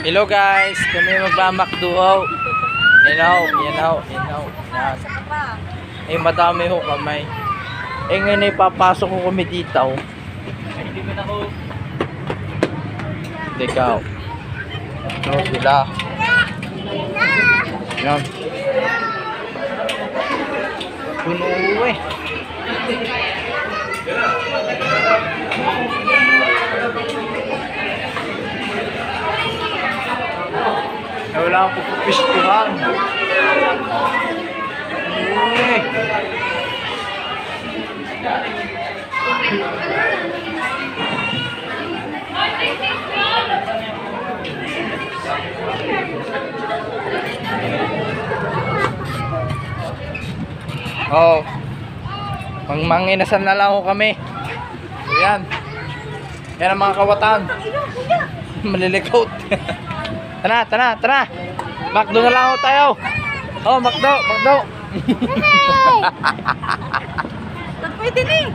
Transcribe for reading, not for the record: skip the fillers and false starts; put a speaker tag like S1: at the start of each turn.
S1: Hello guys, kami magmamakduhaw. Yan ho. Yan. Eh madami ho kamay. Eh ngayon ay papasok ko kami dito. Hindi ko na ho. Dikaw. No sila. Yan. Puno eh. Wala akong pupistuhan. Uy. Oh. Manginasan na lang ako kami. Yan. Yan ang mga kawatan. Malilikot. Tara. Makdo na lang ako tayo. Oh, Makdo.
S2: Pwede na eh.